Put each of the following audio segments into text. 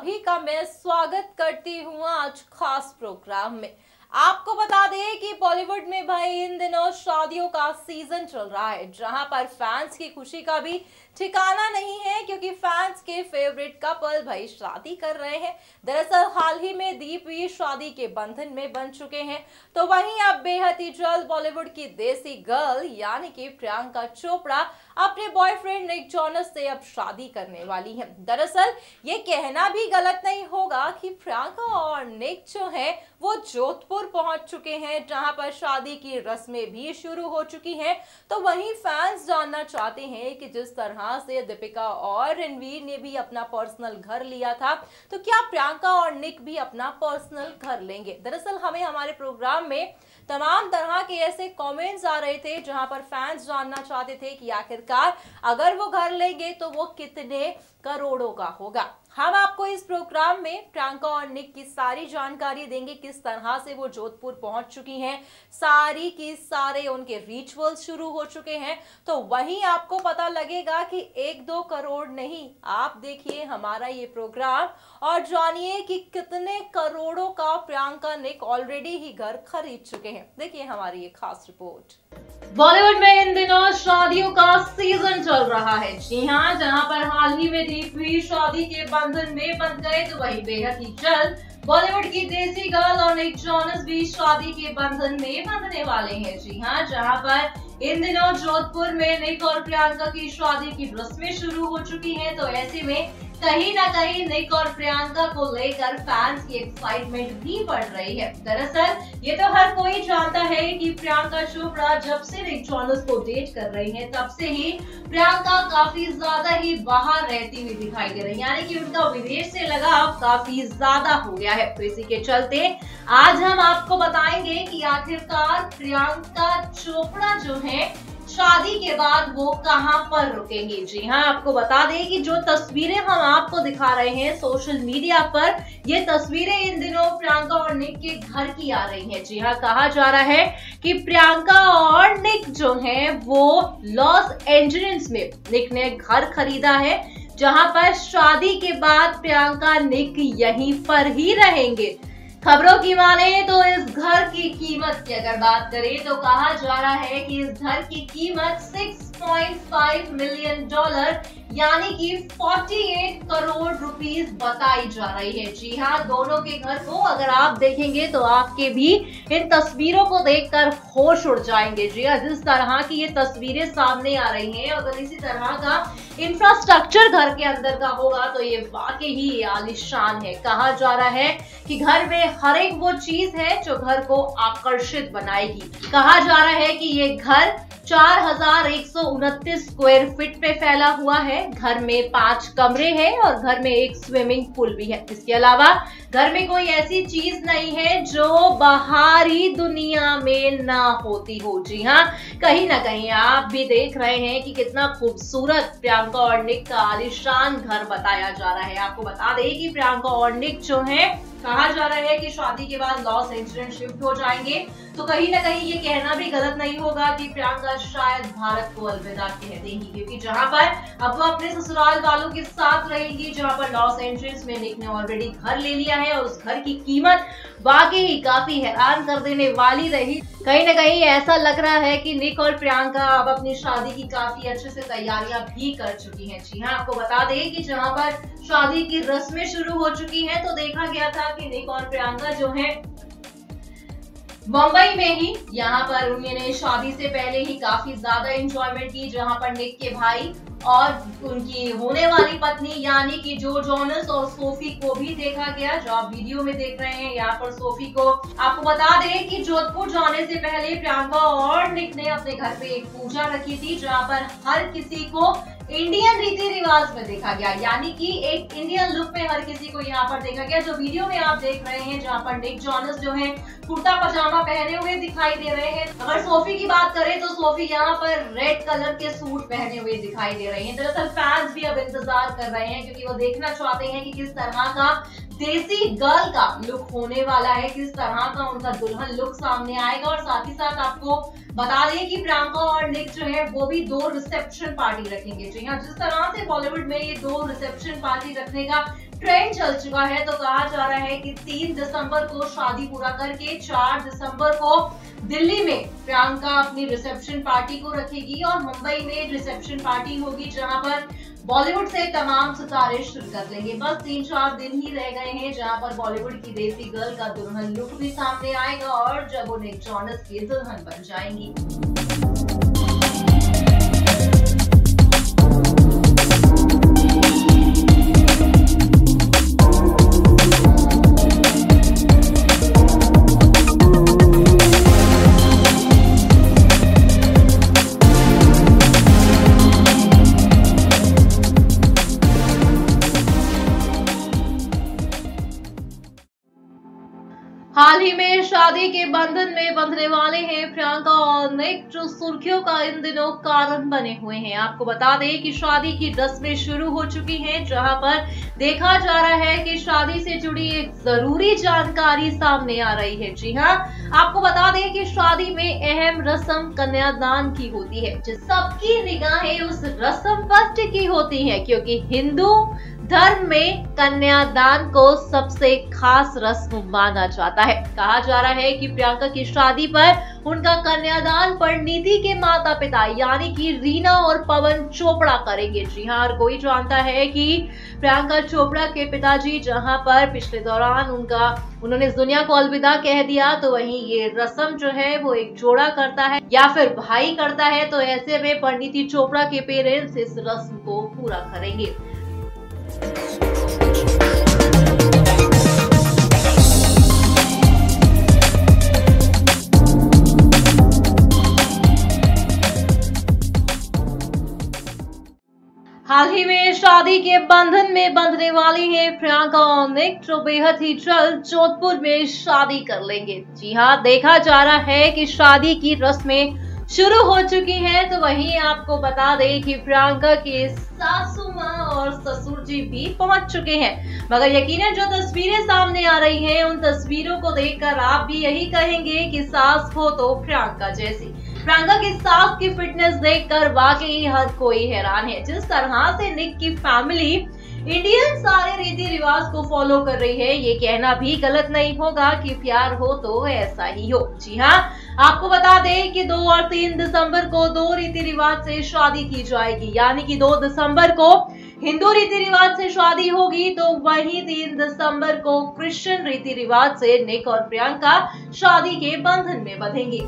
सभी का मैं स्वागत करती हूँ आज खास प्रोग्राम में। आपको बता दें कि बॉलीवुड में भाई इन दिनों शादियों का सीजन चल रहा है, जहां पर फैंस की खुशी का भी ठिकाना नहीं है, क्योंकि फैंस के फेवरेट कपल भाई शादी कर रहे हैं। दरअसल हाल ही में दीप भी शादी के बंधन में बन चुके हैं, तो वहीं अब बेहद ही जल्द बॉलीवुड की देसी गर्ल यानी कि प्रियंका चोपड़ा अपने बॉयफ्रेंड निक जोनस से अब शादी करने वाली हैं। दरअसल ये कहना भी गलत नहीं होगा कि प्रियंका और निक जो है वो जोधपुर पहुंच चुके हैं, जहां पर शादी की रस्में भी शुरू हो चुकी हैं। तो वहीं फैंस जानना चाहते हैं कि जिस तरह से दीपिका और रणवीर ने भी अपना पर्सनल घर लिया था, तो क्या प्रियंका और निक भी अपना पर्सनल घर लेंगे। दरअसल हमें हमारे प्रोग्राम में तमाम तरह के ऐसे कमेंट्स आ रहे थे, जहां पर फैंस जानना चाहते थे कि आखिरकार अगर वो घर लेंगे तो वो कितने करोड़ों का होगा। हम आपको इस प्रोग्राम में प्रियंका और निक की सारी जानकारी देंगे, किस तरह से वो जोधपुर पहुंच चुकी हैं, सारी की सारे उनके रिचुअल्स शुरू हो चुके हैं। तो वहीं आपको पता लगेगा कि 1-2 करोड़ नहीं, आप देखिए हमारा ये प्रोग्राम और जानिए कि कितने करोड़ों का प्रियंका निक ऑलरेडी ही घर खरीद चुके हैं। देखिए हमारी ये खास रिपोर्ट। बॉलीवुड में इन दिनों शादियों का सीजन चल रहा है। जी हाँ, जहां पर हाल ही में दीप भी शादी के बंधन में बंध गए, तो वही बेहद ही जल्द बॉलीवुड की देसी गर्ल और निक जोनस भी शादी के बंधन में बंधने वाले हैं। जी हाँ, जहां पर इन दिनों जोधपुर में निक और प्रियंका की शादी की रस्में शुरू हो चुकी हैं, तो ऐसे में कहीं ना कहीं निक और प्रियंका को लेकर फैंस की एक्साइटमेंट भी बढ़ रही है। दरअसल ये तो हर कोई जानता है कि प्रियंका चोपड़ा जब से निक जोनस को डेट कर रही हैं, तब से ही प्रियंका काफी ज्यादा ही बाहर रहती हुई दिखाई दे रही है, यानी कि उनका विदेश से लगाव काफी ज्यादा हो गया है। तो इसी के चलते आज हम आपको बताएंगे कि आखिरकार प्रियंका चोपड़ा जो है शादी के बाद वो कहां पर रुकेंगी। जी हाँ, आपको बता दें कि जो तस्वीरें हम आपको दिखा रहे हैं सोशल मीडिया पर, ये तस्वीरें इन दिनों प्रियंका और निक के घर की आ रही हैं। जी हाँ, कहा जा रहा है कि प्रियंका और निक जो हैं वो लॉस एंजलिस में निक ने घर खरीदा है, जहां पर शादी के बाद प्रियंका निक यहीं पर ही रहेंगे। खबरों की माने तो इस घर की कीमत की अगर बात करें तो कहा जा रहा है कि इस घर की कीमत $6.5 मिलियन यानी कि 48 करोड़ रुपीस बताई जा रही है। जी हाँ, दोनों के घर को अगर आप देखेंगे तो आपके भी इन तस्वीरों को देखकर होश उड़ जाएंगे। जी हाँ, जिस तरह की ये तस्वीरें सामने आ रही हैं, अगर इसी तरह का इंफ्रास्ट्रक्चर घर के अंदर का होगा तो ये वाकई ही आलीशान है। कहा जा रहा है कि घर में हर एक वो चीज है जो घर को आकर्षित बनाएगी। कहा जा रहा है कि ये घर 4129 स्क्वायर फीट पे फैला हुआ है। घर में 5 कमरे हैं और घर में एक स्विमिंग पूल भी है। इसके अलावा घर में कोई ऐसी चीज नहीं है जो बाहरी दुनिया में ना होती हो। जी हाँ, कहीं ना कहीं आप भी देख रहे हैं कि कितना खूबसूरत प्रियंका और निक का आलीशान घर बताया जा रहा है। आपको बता दें कि प्रियंका और निक जो है, कहा जा रहा है कि शादी के बाद लॉस एंजलिस शिफ्ट हो जाएंगे, तो कहीं ना कहीं ये कहना भी गलत नहीं होगा कि प्रियंका शायद भारत को अलविदा कह देंगी, क्योंकि जहां पर अब वो अपने ससुराल वालों के साथ रहेंगी, जहां पर लॉस एंजलिस में निक ने ऑलरेडी घर ले लिया है और उस घर की कीमत वाकई ही काफी हैरान कर देने वाली रही। कहीं ना कहीं ऐसा लग रहा है कि निक और प्रियंका अब अपनी शादी की काफी अच्छे से तैयारियां भी कर चुकी हैं। जी हाँ, आपको बता दें कि जहां पर शादी की रस्में शुरू हो चुकी हैं, तो देखा गया था कि निक और प्रियंका जो है मुंबई में ही, यहाँ पर उन्होंने शादी से पहले ही काफी ज्यादा एंजॉयमेंट की, जहां पर निक के भाई और उनकी होने वाली पत्नी यानी कि जो जोनस और सोफी को भी देखा गया, जो आप वीडियो में देख रहे हैं। यहाँ पर सोफी को आपको बता दें कि जोधपुर जाने से पहले प्रियंका और निक ने अपने घर पे एक पूजा रखी थी, जहाँ पर हर किसी को इंडियन रीति रिवाज में देखा गया, यानी कि एक इंडियन लुक में हर किसी को यहाँ पर देखा गया। जो वीडियो में आप देख रहे हैं, जहाँ पर निक जोनस जो है कुर्ता पजामा पहने हुए दिखाई दे रहे हैं। अगर सोफी की बात करें तो सोफी यहाँ पर रेड कलर के सूट पहने हुए दिखाई दे रहे हैं। दरअसल फैंस भी अब इंतजार कर रहे हैं, क्योंकि वो देखना चाहते हैं कि किस तरह का देसी गर्ल का लुक होने वाला है, किस तरह का उनका दुल्हन लुक सामने आएगा। और साथ ही साथ आपको बता दें कि प्रियंका और निक जो है वो भी 2 रिसेप्शन पार्टी रखेंगे। जी हाँ, जिस तरह से बॉलीवुड में ये 2 रिसेप्शन पार्टी रखने का ट्रेंड चल चुका है, तो कहा जा रहा है कि 3 दिसंबर को शादी पूरा करके 4 दिसंबर को दिल्ली में प्रियंका अपनी रिसेप्शन पार्टी को रखेगी और मुंबई में रिसेप्शन पार्टी होगी, जहां पर बॉलीवुड से तमाम सितारे शिरकत लेंगे। बस 3-4 दिन ही रह गए हैं जहां पर बॉलीवुड की देसी गर्ल का दुल्हन लुक भी सामने आएगा और जब वो निक जॉनस की दुल्हन बन जाएंगी। हाल ही में शादी के बंधन में बंधने वाले हैं प्रियंका और निक, जो सुर्खियों का इन दिनों कारण बने हुए हैं। आपको बता दें कि शादी की रस्में शुरू हो चुकी हैं, जहां पर देखा जा रहा है कि शादी से जुड़ी एक जरूरी जानकारी सामने आ रही है। जी हां, आपको बता दें कि शादी में अहम रस्म कन्यादान की होती है, जिस सबकी निगाहें उस रस्म पर टिकी होती है, क्योंकि हिंदू धर्म में कन्यादान को सबसे खास रस्म माना जाता है। कहा जा रहा है कि प्रियंका की शादी पर उनका कन्यादान परिणीति के माता पिता यानी कि रीना और पवन चोपड़ा करेंगे। जी हाँ, हर कोई जानता है कि प्रियंका चोपड़ा के पिताजी जहां पर पिछले दौरान उन्होंने इस दुनिया को अलविदा कह दिया, तो वहीं ये रस्म जो है वो एक जोड़ा करता है या फिर भाई करता है। तो ऐसे में परिणीति चोपड़ा के पेरेंट्स इस रस्म को पूरा करेंगे। हाल ही में शादी के बंधन में बंधने वाली हैं प्रियंका और निक, जो बेहद ही जल्द जोधपुर में शादी कर लेंगे। जी हाँ, देखा जा रहा है कि शादी की रस्में शुरू हो चुकी हैं। तो वहीं आपको बता दें कि प्रियंका के सासू माँ और ससुर जी भी पहुंच चुके हैं, मगर यकीनन जो तस्वीरें सामने आ रही हैं, उन तस्वीरों को देखकर आप भी यही कहेंगे कि सास हो तो प्रियंका जैसी। प्रियंका की सास की फिटनेस देखकर वाकई हर कोई हैरान है। जिस तरह से निक की फैमिली इंडियन सारे रीति रिवाज को फॉलो कर रही है, ये कहना भी गलत नहीं होगा कि प्यार हो तो ऐसा ही हो। जी हाँ, आपको बता दें कि 2 और 3 दिसंबर को 2 रीति रिवाज से शादी की जाएगी, यानी कि 2 दिसंबर को हिंदू रीति रिवाज से शादी होगी, तो वहीं 3 दिसंबर को क्रिश्चियन रीति रिवाज से निक और प्रियंका शादी के बंधन में बंधेंगे।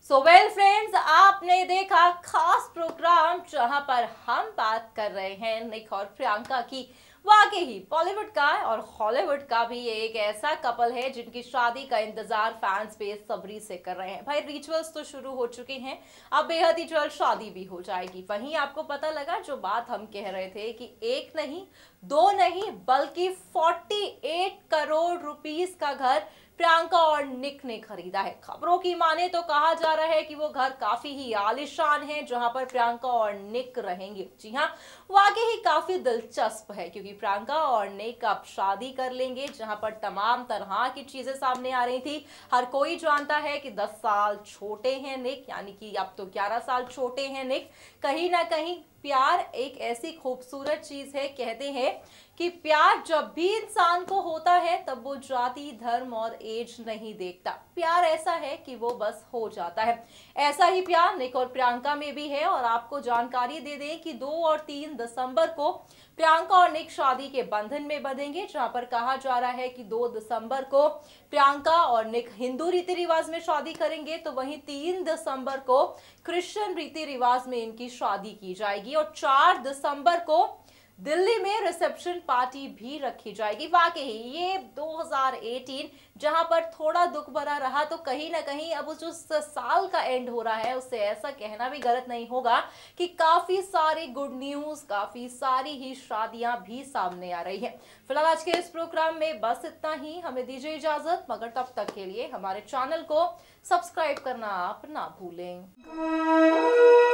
सो वेल फ्रेंड्स, आपने देखा खास प्रोग्राम जहां पर हम बात कर रहे हैं निक और प्रियंका की। वाकई ही बॉलीवुड का और हॉलीवुड का भी एक ऐसा कपल है जिनकी शादी का इंतजार फैंस बेसब्री से कर रहे हैं। भाई रिचुअल्स तो शुरू हो चुके हैं, अब बेहद ही जल्द शादी भी हो जाएगी। वहीं आपको पता लगा जो बात हम कह रहे थे कि 1 नहीं 2 नहीं बल्कि 48 करोड़ रुपीस का घर प्रियंका और निक ने खरीदा है। खबरों की माने तो कहा जा रहा है कि वो घर काफी ही आलीशान है, जहां पर प्रियंका और निक रहेंगे। जी हाँ, वाकई ही काफी दिलचस्प है, क्योंकि प्रियंका और निक अब शादी कर लेंगे, जहां पर तमाम तरह की चीजें सामने आ रही थी। हर कोई जानता है कि 10 साल छोटे हैं निक, यानी कि अब तो 11 साल छोटे हैं निक। कहीं ना कहीं प्यार एक ऐसी खूबसूरत चीज है, कहते हैं कि प्यार जब भी इंसान को होता है तब वो जाति धर्म और एज नहीं देखता। प्यार ऐसा है कि वो बस हो जाता है। ऐसा ही प्यार निक और प्रियंका में भी है। और आपको जानकारी दे दें कि 2 और 3 दिसंबर को प्रियंका और निक शादी के बंधन में बंधेंगे, जहां पर कहा जा रहा है कि 2 दिसंबर को प्रियंका और निक हिंदू रीति रिवाज में शादी करेंगे, तो वहीं 3 दिसंबर को क्रिश्चियन रीति रिवाज में इनकी शादी की जाएगी और 4 दिसंबर को दिल्ली में रिसेप्शन पार्टी भी रखी जाएगी। वाकई ये 2018 जहां पर थोड़ा दुख भरा रहा, तो कहीं ना कहीं अब उस जो साल का एंड हो रहा है उससे ऐसा कहना भी गलत नहीं होगा कि काफी सारी गुड न्यूज, काफी सारी ही शादियां भी सामने आ रही हैं। फिलहाल आज के इस प्रोग्राम में बस इतना ही, हमें दीजिए इजाजत, मगर तब तक के लिए हमारे चैनल को सब्सक्राइब करना आप ना भूलें।